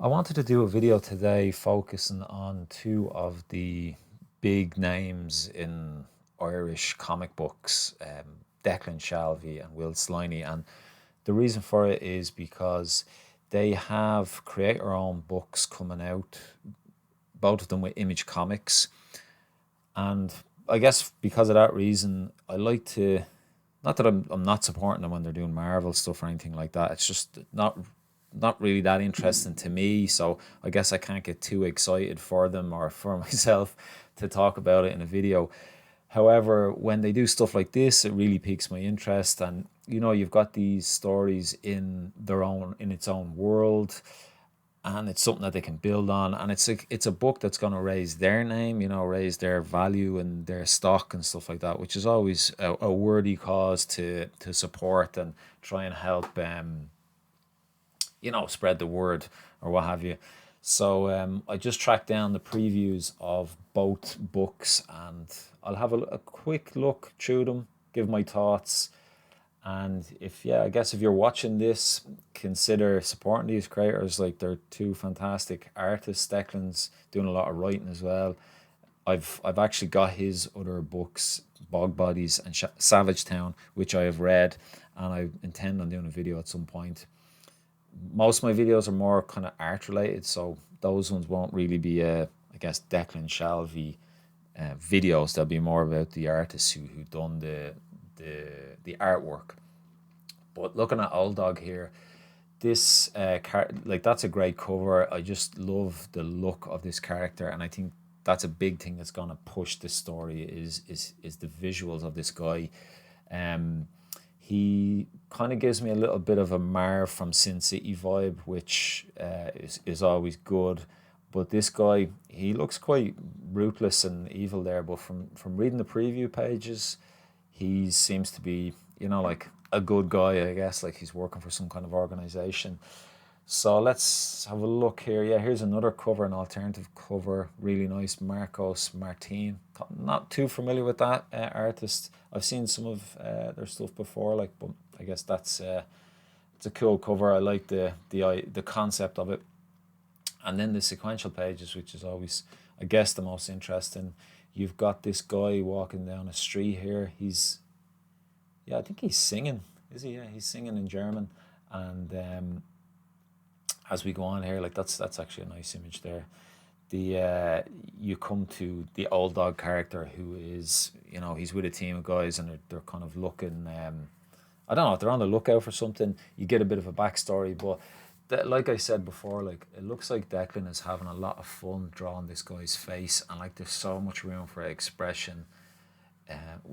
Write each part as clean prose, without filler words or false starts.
I wanted to do a video today focusing on two of the big names in Irish comic books, Declan Shalvey and Will Sliney. And the reason for it is because they have creator owned books coming out, both of them with Image Comics. And I guess because of that reason, I like to, not that I'm not supporting them when they're doing Marvel stuff or anything like that. It's just not really that interesting to me. So I guess I can't get too excited for them or for myself to talk about it in a video. However, when they do stuff like this, it really piques my interest. And you've got these stories in its own world, and it's something that they can build on, and it's a book that's going to raise their name, raise their value and their stock and stuff like that, which is always a worthy cause to support and try and help spread the word or what have you. So I just tracked down the previews of both books, and I'll have a quick look through them, give my thoughts. And I guess if you're watching this, consider supporting these creators. Like, they're two fantastic artists. Declan's doing a lot of writing as well. I've actually got his other books, Bog Bodies and Savage Town, which I have read, and I intend on doing a video at some point. Most of my videos are more kind of art related, so those ones won't really be I guess Declan Shalvey videos. They'll be more about the artists who done the artwork. But looking at Old Dog here, this like, that's a great cover. I just love the look of this character, and I think that's a big thing that's gonna push this story is the visuals of this guy. Um, he kind of gives me a little bit of a Marv from Sin City vibe, which is always good. But this guy, he looks quite ruthless and evil there. But from reading the preview pages, he seems to be, like a good guy, I guess. Like, he's working for some kind of organization. So let's have a look here. Yeah, here's another cover, an alternative cover. Really nice. Marcos Martin. Not too familiar with that artist. I've seen some of their stuff before, like, but I guess it's a cool cover. I like the concept of it. And then the sequential pages, which is always, I guess, the most interesting. You've got this guy walking down a street here. I think he's singing. Is he? Yeah, he's singing in German. And as we go on here, like, that's actually a nice image there. You come to the Old Dog character, who is, he's with a team of guys, and they're kind of looking. I don't know, they're on the lookout for something. You get a bit of a backstory, but like I said before, like, it looks like Declan is having a lot of fun drawing this guy's face, and like, there's so much room for expression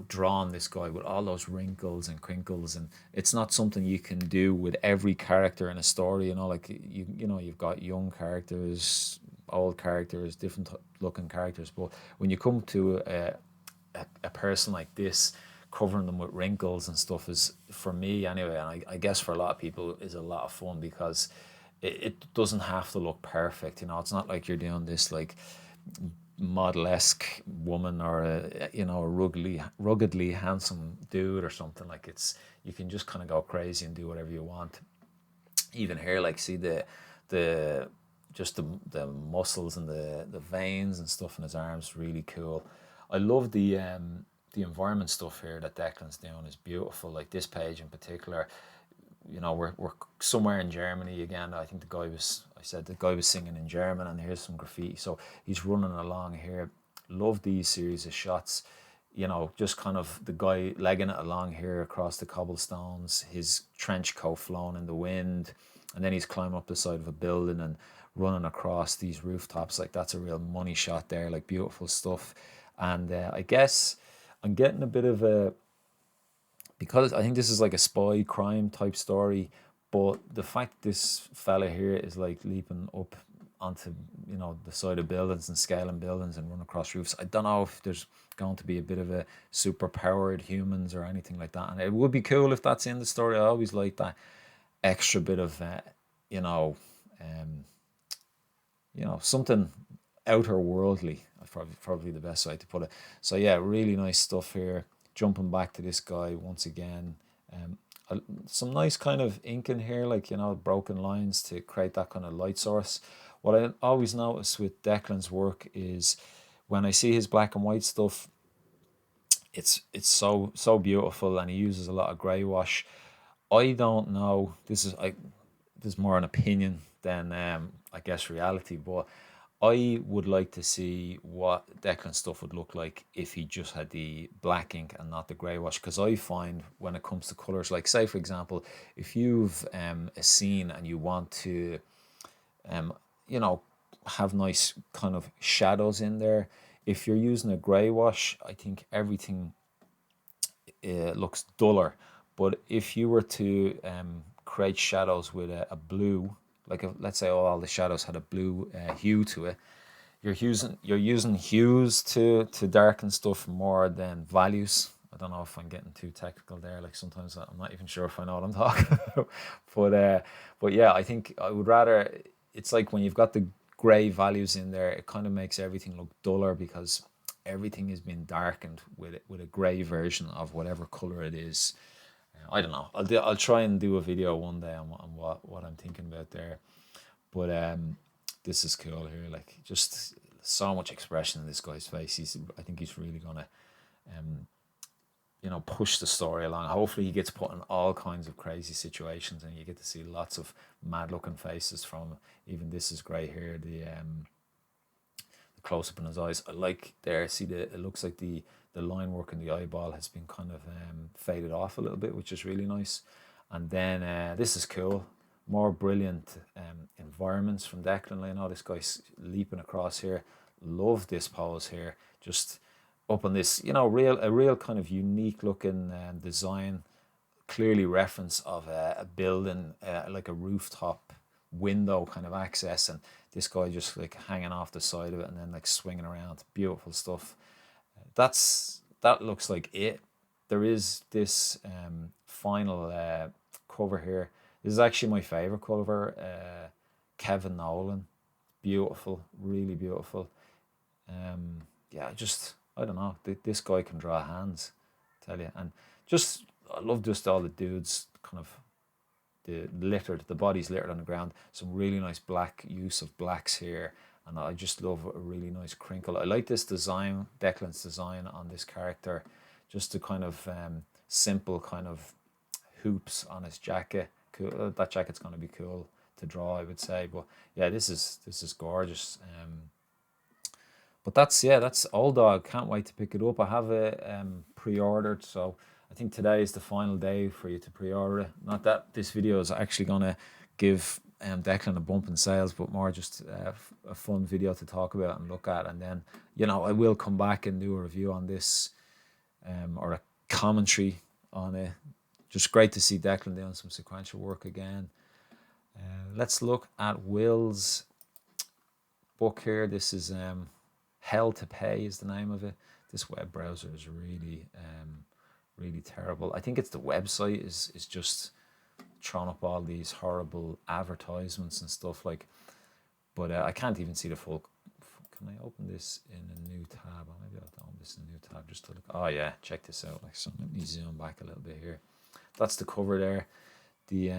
drawn this guy with all those wrinkles and crinkles, and it's not something you can do with every character in a story. Like, you've got young characters, old characters, different looking characters, but when you come to a person like this, covering them with wrinkles and stuff is, for me anyway, and I guess for a lot of people, is a lot of fun, because it doesn't have to look perfect. It's not like you're doing this, like, model-esque woman, or a ruggedly handsome dude or something. Like, you can just kind of go crazy and do whatever you want. Even here, like, see the just the muscles and the veins and stuff in his arms, really cool. I love the environment stuff here that Declan's doing is beautiful. Like, this page in particular, we're somewhere in Germany again. I think the guy was singing in German, and here's some graffiti. So he's running along here. Love these series of shots. Just kind of the guy legging it along here across the cobblestones, his trench coat flowing in the wind, and then he's climbing up the side of a building and running across these rooftops. Like, that's a real money shot there. Like, beautiful stuff. And I guess I'm getting a bit of a, because I think this is like a spy crime type story, but the fact this fella here is like leaping up onto the side of buildings and scaling buildings and run across roofs. I don't know if there's going to be a bit of a super powered humans or anything like that, and it would be cool if that's in the story. I always like that extra bit of um, something outer worldly. Probably the best way to put it. So yeah, really nice stuff here. Jumping back to this guy once again. some nice kind of ink in here, like, broken lines to create that kind of light source. What I always notice with Declan's work is when I see his black and white stuff, it's so beautiful, and he uses a lot of grey wash. I don't know. This is more an opinion than I guess reality, but I would like to see what Declan stuff would look like if he just had the black ink and not the grey wash. Because I find when it comes to colours, like say for example, if you've a scene and you want to um, you know, have nice kind of shadows in there, if you're using a grey wash, I think everything looks duller. But if you were to create shadows with a blue, like let's say all the shadows had a blue hue to it, you're using hues to darken stuff more than values. I don't know if I'm getting too technical there. Like sometimes I'm not even sure if I know what I'm talking about. But yeah, I think I would rather. It's like when you've got the grey values in there, it kind of makes everything look duller because everything has been darkened with a grey version of whatever color it is. I don't know. I'll try and do a video one day on what I'm thinking about there. But this is cool here. Like just so much expression in this guy's face. I think he's really gonna push the story along. Hopefully he gets put in all kinds of crazy situations, and you get to see lots of mad looking faces from him. Even this is great here. The close up in his eyes. I like there. See it looks like the line work in the eyeball has been kind of faded off a little bit, which is really nice. And then this is cool. More brilliant environments from Declan. I know this guy's leaping across here. Love this pose here. Just up on this, a real kind of unique looking design. Clearly reference of a building, like a rooftop window kind of access, and this guy just like hanging off the side of it and then like swinging around. Beautiful stuff. That looks like it. There is this final cover here. This is actually my favorite cover. Kevin Nolan, beautiful, really beautiful. Yeah, I don't know. This guy can draw hands, tell you, and just I love just all the dudes kind of the bodies littered on the ground. Some really nice black use of blacks here, and I just love a really nice crinkle. I like this design, Declan's design on this character, just the kind of simple kind of hoops on his jacket. Cool. That jacket's gonna be cool to draw, I would say. But yeah, this is gorgeous. But that's Old Dog. Can't wait to pick it up. I have it pre-ordered, so I think today is the final day for you to pre-order it. Not that this video is actually gonna give Declan a bump in sales, but more just a fun video to talk about and look at. And then I will come back and do a review on this or a commentary on it. Just great to see Declan doing some sequential work again. Let's look at Will's book here. This is Hell to Pay is the name of it. This web browser is really really terrible. I think it's the website is just throwing up all these horrible advertisements and stuff like. But I can't even see the full. Can I open this in a new tab? Maybe I'll open this in a new tab just to look. Oh yeah, check this out. Like, so let me zoom back a little bit here. That's the cover there. The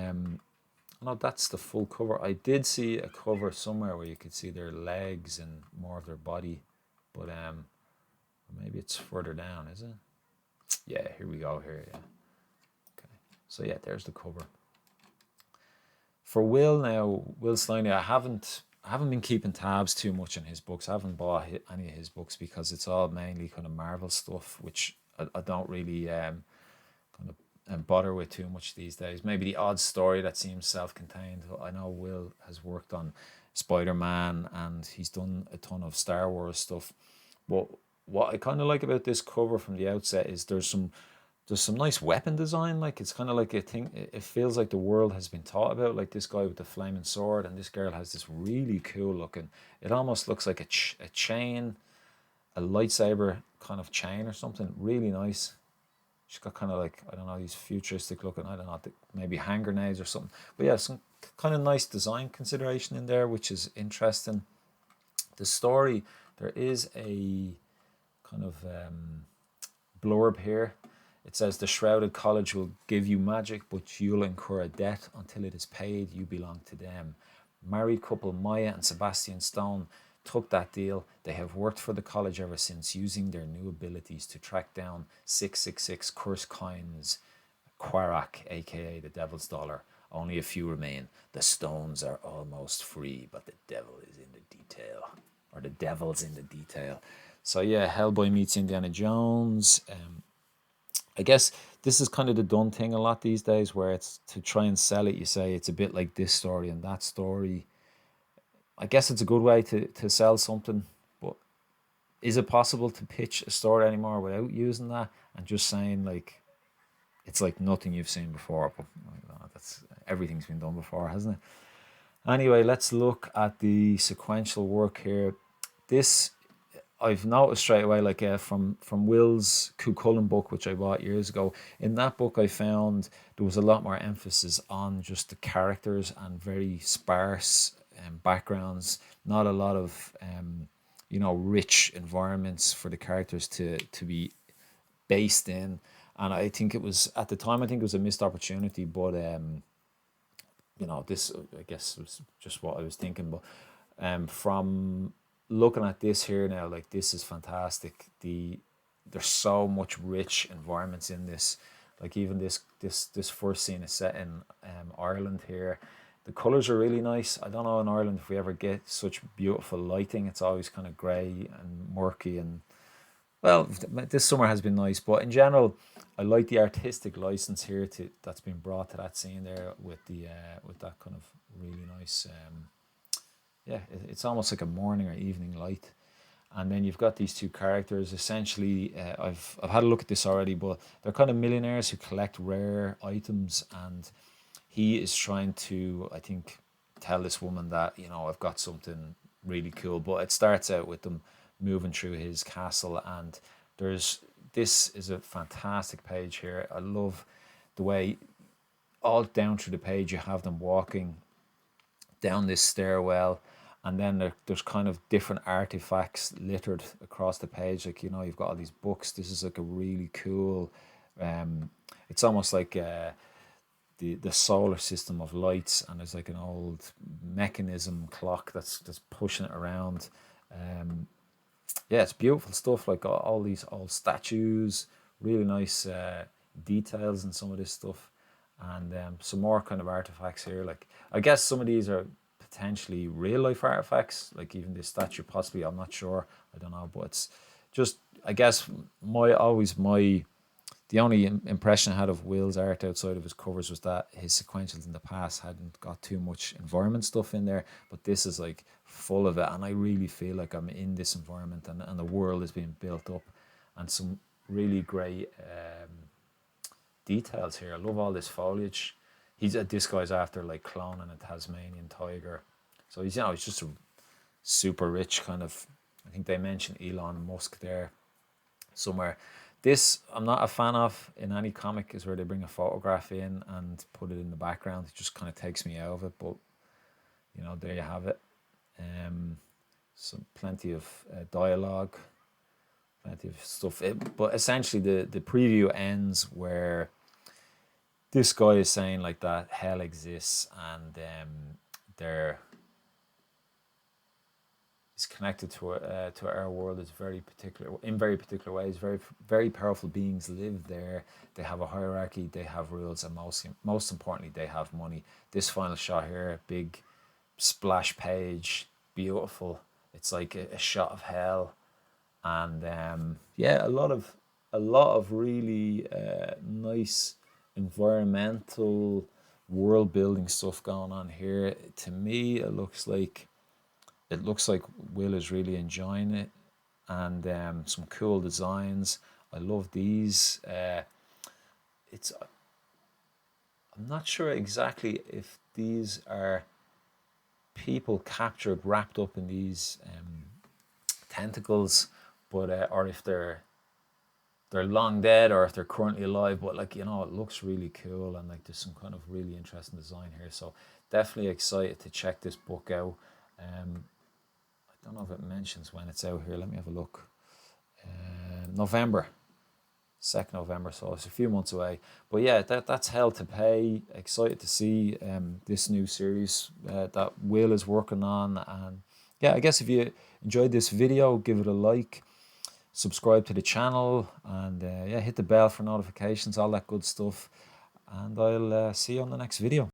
no, that's the full cover. I did see a cover somewhere where you could see their legs and more of their body, but maybe it's further down, is it? Yeah, here we go. Here, yeah. Okay, so yeah, there's the cover. For Will Sliney, I haven't been keeping tabs too much on his books. I haven't bought any of his books because it's all mainly kind of Marvel stuff, which I don't really kind of bother with too much these days. Maybe the odd story that seems self-contained. I know Will has worked on Spider-Man and he's done a ton of Star Wars stuff. But what I kind of like about this cover from the outset is there's some nice weapon design. Like it's kind of like a thing. It feels like the world has been taught about. Like this guy with the flaming sword, and this girl has this really cool looking. It almost looks like a chain, a lightsaber kind of chain or something. Really nice. She's got kind of like, I don't know, these futuristic looking, I don't know, maybe hand grenades or something. But yeah, some kind of nice design consideration in there, which is interesting. The story, there is a kind of blurb here. It says the shrouded college will give you magic, but you'll incur a debt until it is paid. You belong to them. Married couple Maya and Sebastian Stone took that deal. They have worked for the college ever since, using their new abilities to track down 666 cursed coins, Quarak, aka the Devil's Dollar. Only a few remain. The stones are almost free, but the devil is in the detail. Or the devil's in the detail. So yeah, Hellboy meets Indiana Jones. I guess this is kind of the done thing a lot these days, where it's to try and sell it. You say it's a bit like this story and that story. I guess it's a good way to sell something, but is it possible to pitch a story anymore without using that and just saying like it's like nothing you've seen before? But that's everything's been done before, hasn't it? Anyway, let's look at the sequential work here. This I've noticed straight away, like from Will's Cuchulainn book, which I bought years ago. In that book, I found there was a lot more emphasis on just the characters and very sparse backgrounds. Not a lot of rich environments for the characters to be based in. And I think it was at the time, I think it was a missed opportunity. But this I guess was just what I was thinking. But from looking at this here now, like this is fantastic. There's so much rich environments in this. Like even this first scene is set in Ireland here. The colors are really nice. I don't know in Ireland if we ever get such beautiful lighting. It's always kind of grey and murky, and well, this summer has been nice. But in general, I like the artistic license here that's been brought to that scene there with with that kind of really nice. Yeah, it's almost like a morning or evening light. And then you've got these two characters. Essentially, I've had a look at this already, but they're kind of millionaires who collect rare items, and he is trying to, I think, tell this woman that I've got something really cool. But it starts out with them moving through his castle, and this is a fantastic page here. I love the way all down through the page you have them walking down this stairwell, and then there's kind of different artifacts littered across the page. Like you've got all these books. This is like a really cool. It's almost like the solar system of lights, and there's like an old mechanism clock that's pushing it around. Yeah, it's beautiful stuff. Like all these old statues, really nice details in some of this stuff, and some more kind of artifacts here. Like I guess some of these are potentially real life artifacts, like even this statue possibly. I'm not sure. I don't know, but it's just I guess my the only impression I had of Will's art outside of his covers was that his sequentials in the past hadn't got too much environment stuff in there, but this is like full of it, and I really feel like I'm in this environment, and the world is being built up, and some really great details here. I love all this foliage. This guy's after like cloning a Tasmanian tiger, so he's just a super rich kind of. I think they mentioned Elon Musk there somewhere. This I'm not a fan of in any comic is where they bring a photograph in and put it in the background. It just kind of takes me out of it. But there you have it. Some plenty of dialogue, plenty of stuff. But essentially, the preview ends where this guy is saying like that hell exists, and they're is connected to our world is very particular ways. Very very powerful beings live there. They have a hierarchy. They have rules, and most importantly, they have money. This final shot here, big splash page, beautiful. It's like a shot of hell, and yeah, a lot of really nice environmental world building stuff going on here. To me, it looks like Will is really enjoying it, and some cool designs. I love these. I'm not sure exactly if these are people captured, wrapped up in these tentacles, but or if they're long dead or if they're currently alive. But like it looks really cool, and like there's some kind of really interesting design here. So definitely excited to check this book out. I don't know if it mentions when it's out here. Let me have a look. November. 2nd November, so it's a few months away. But yeah, that's Hell to Pay. Excited to see this new series that Will is working on. And yeah, I guess if you enjoyed this video, give it a like, subscribe to the channel, and yeah, hit the bell for notifications, all that good stuff. And I'll see you on the next video.